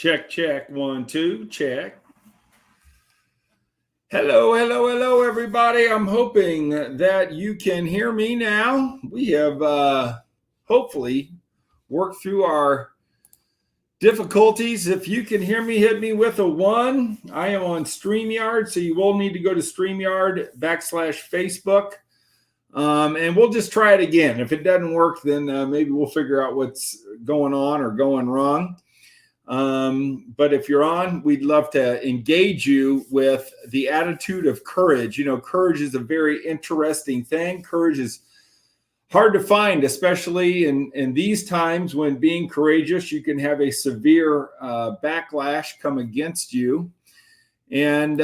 Check, check. 1, 2, check. Hello, everybody. I'm hoping that you can hear me now. We have hopefully worked through our difficulties. If you can hear me, hit me with a 1. I am on StreamYard, so you will need to go to StreamYard/Facebook. And we'll just try it again. If it doesn't work, then maybe we'll figure out what's going on or going wrong. But if you're on, we'd love to engage you with the attitude of courage. You know, courage is a very interesting thing. Courage is hard to find, especially in these times when being courageous, you can have a severe backlash come against you. And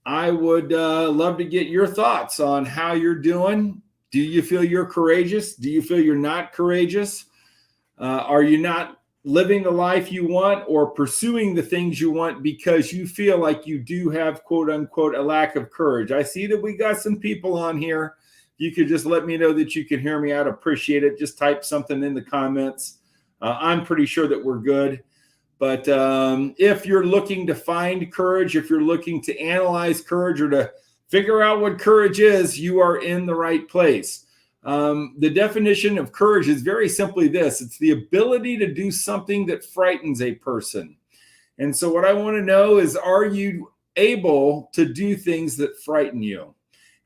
I would love to get your thoughts on how you're doing. Do you feel you're courageous? Do you feel you're not courageous? Are you not living the life you want or pursuing the things you want because you feel like you do have, quote unquote, a lack of courage? I see that we got some people on here. You could just let me know that you can hear me. I'd appreciate it. Just type something in the comments. I'm pretty sure that we're good. But if you're looking to find courage, if you're looking to analyze courage or to figure out what courage is, you are in the right place. The definition of courage is very simply this: it's the ability to do something that frightens a person. And so what I want to know is, are you able to do things that frighten you?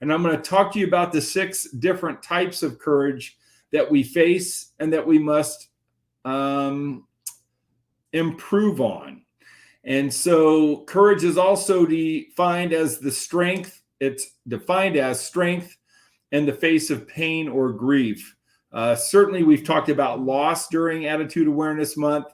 And I'm going to talk to you about the 6 different types of courage that we face and that we must improve on. And so courage is also defined as the strength. It's defined as strength in the face of pain or grief. Certainly, we've talked about loss during Attitude Awareness Month.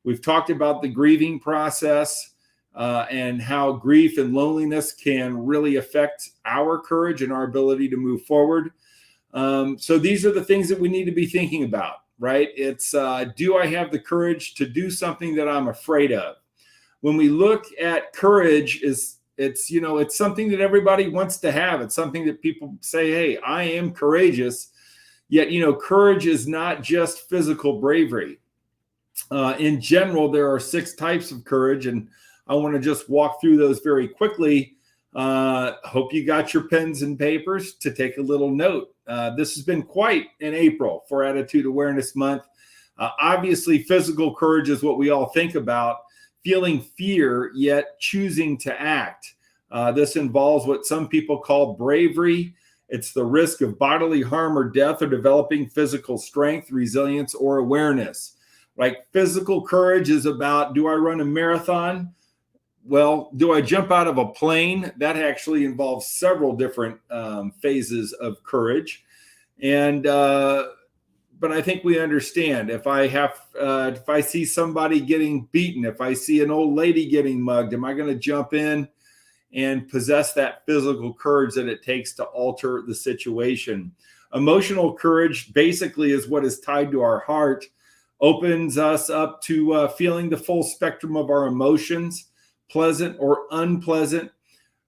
We've talked about the grieving process and how grief and loneliness can really affect our courage and our ability to move forward. So these are the things that we need to be thinking about, right? It's, do I have the courage to do something that I'm afraid of? When we look at courage, it's something that everybody wants to have. It's something that people say, hey, I am courageous. Yet, courage is not just physical bravery. In general, there are 6 types of courage, and I want to just walk through those very quickly. Hope you got your pens and papers to take a little note. This has been quite an April for Attitude Awareness Month. Obviously, physical courage is what we all think about. Feeling fear, yet choosing to act. This involves what some people call bravery. It's the risk of bodily harm or death or developing physical strength, resilience, or awareness. Like physical courage is about, do I run a marathon? Well, do I jump out of a plane? That actually involves several different phases of courage. And but I think we understand, if I see somebody getting beaten, if I see an old lady getting mugged, am I going to jump in and possess that physical courage that it takes to alter the situation? Emotional courage basically is what is tied to our heart, opens us up to feeling the full spectrum of our emotions, pleasant or unpleasant,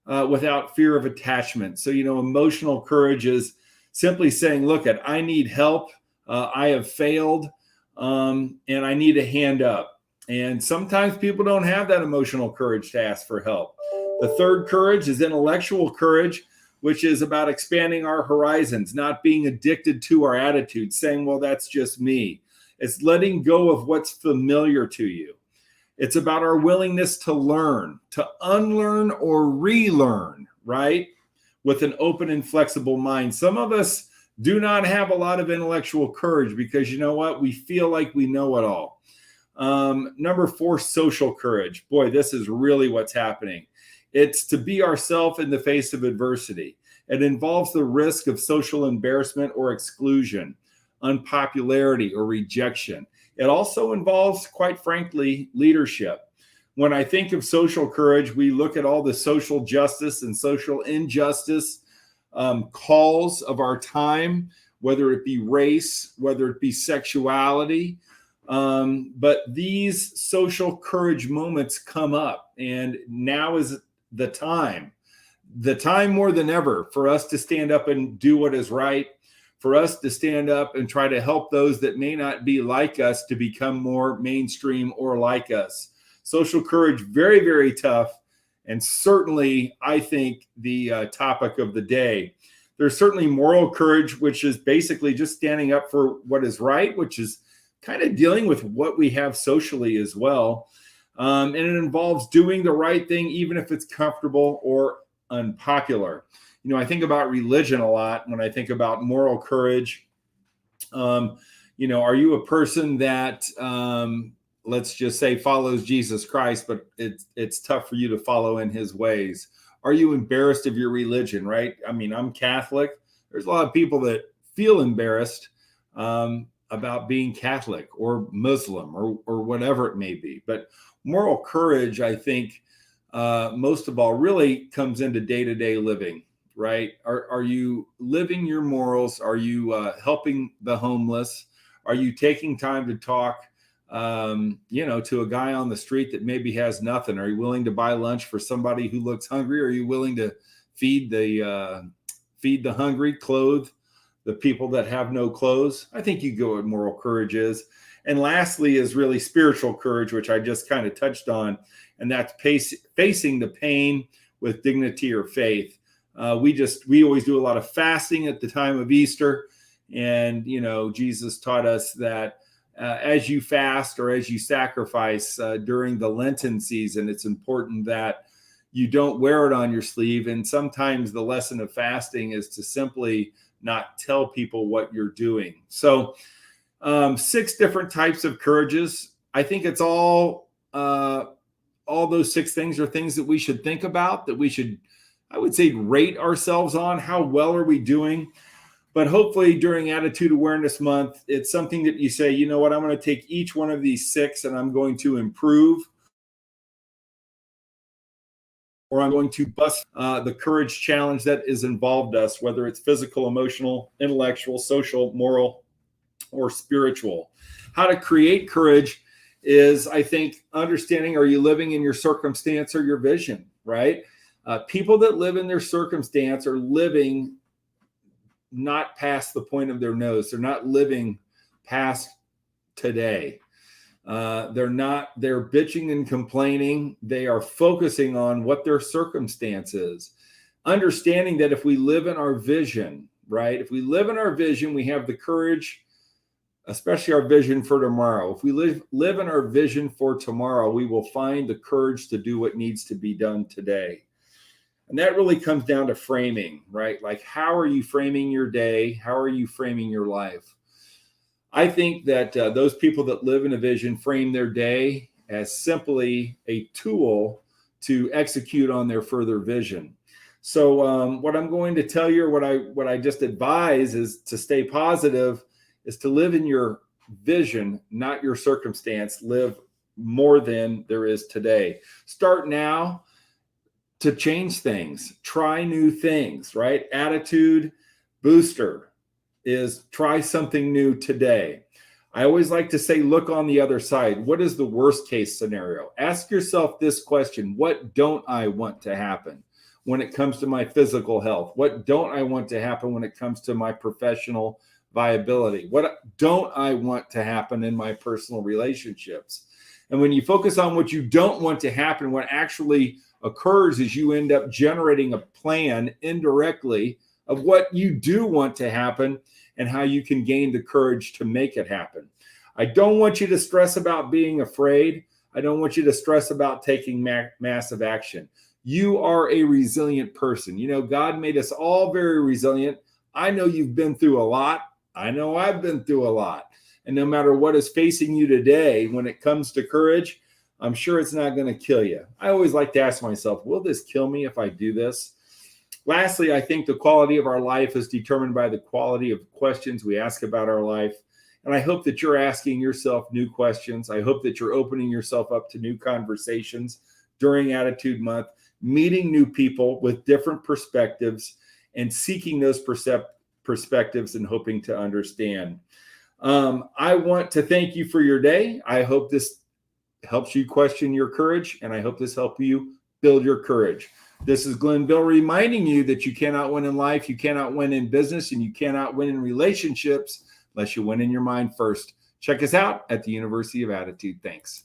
without fear of attachment. So, emotional courage is simply saying, look, I need help. I have failed, and I need a hand up. And sometimes people don't have that emotional courage to ask for help. The third courage is intellectual courage, which is about expanding our horizons, not being addicted to our attitude, saying, well, that's just me. It's letting go of what's familiar to you. It's about our willingness to learn, to unlearn or relearn, right? With an open and flexible mind. Some of us do not have a lot of intellectual courage because, you know what? We feel like we know it all. Number 4, social courage. Boy, this is really what's happening. It's to be ourselves in the face of adversity. It involves the risk of social embarrassment or exclusion, unpopularity or rejection. It also involves, quite frankly, leadership. When I think of social courage, we look at all the social justice and social injustice calls of our time, whether it be race, whether it be sexuality. But these social courage moments come up, and now is the time more than ever for us to stand up and do what is right, for us to stand up and try to help those that may not be like us to become more mainstream or like us. Social courage, very, very tough, and certainly, I think, the topic of the day. There's certainly moral courage, which is basically just standing up for what is right, which is kind of dealing with what we have socially as well. And it involves doing the right thing, even if it's comfortable or unpopular. I think about religion a lot when I think about moral courage. Are you a person that, let's just say, follows Jesus Christ, but it's tough for you to follow in his ways? Are you embarrassed of your religion, right? I mean, I'm Catholic. There's a lot of people that feel embarrassed about being Catholic or Muslim or whatever it may be. But moral courage, I think, most of all, really comes into day-to-day living, right? Are you living your morals? Are you helping the homeless? Are you taking time to talk, to a guy on the street that maybe has nothing? Are you willing to buy lunch for somebody who looks hungry? Are you willing to feed the hungry, clothe the people that have no clothes? I think you go what moral courage is. And lastly is really spiritual courage, which I just kind of touched on, and that's facing the pain with dignity or faith. We always do a lot of fasting at the time of Easter, and Jesus taught us that as you fast or as you sacrifice during the Lenten season, it's important that you don't wear it on your sleeve. And sometimes the lesson of fasting is to simply not tell people what you're doing. So 6 different types of courages. I think it's all those 6 things are things that we should think about, that we should, I would say, rate ourselves on. How well are we doing? But hopefully during Attitude Awareness Month, it's something that you say, you know what, I'm going to take each one of these 6 and I'm going to improve, or I'm going to bust the courage challenge that is involved us, whether it's physical, emotional, intellectual, social, moral, or spiritual. How to create courage is, I think, understanding, are you living in your circumstance or your vision, right? People that live in their circumstance are living not past the point of their nose. They're not living past today. They're bitching and complaining. They are focusing on what their circumstance is. Understanding that if we live in our vision, right? If we live in our vision, we have the courage, especially our vision for tomorrow. If we live in our vision for tomorrow, we will find the courage to do what needs to be done today. And that really comes down to framing, right? Like, how are you framing your day? How are you framing your life? I think that those people that live in a vision frame their day as simply a tool to execute on their further vision. So what I'm going to tell you, or what I just advise, is to stay positive, is to live in your vision, not your circumstance. Live more than there is today. Start now to change things. Try new things, right? Attitude booster is try something new today. I always like to say, look on the other side. What is the worst case scenario? Ask yourself this question: what don't I want to happen when it comes to my physical health? What don't I want to happen when it comes to my professional viability? What don't I want to happen in my personal relationships? And when you focus on what you don't want to happen, what actually occurs is you end up generating a plan indirectly of what you do want to happen and how you can gain the courage to make it happen. I don't want you to stress about being afraid. I don't want you to stress about taking massive action. You are a resilient person. God made us all very resilient. I know you've been through a lot. I know I've been through a lot. And no matter what is facing you today, when it comes to courage, I'm sure it's not going to kill you. I always like to ask myself, will this kill me if I do this? Lastly, I think the quality of our life is determined by the quality of questions we ask about our life. And I hope that you're asking yourself new questions. I hope that you're opening yourself up to new conversations during Attitude Month, meeting new people with different perspectives and seeking those perspectives and hoping to understand. I want to thank you for your day. I hope this helps you question your courage, and I hope this helps you build your courage. This is Glenn Bill reminding you that you cannot win in life, you cannot win in business, and you cannot win in relationships unless you win in your mind first. Check us out at the University of Attitude. Thanks.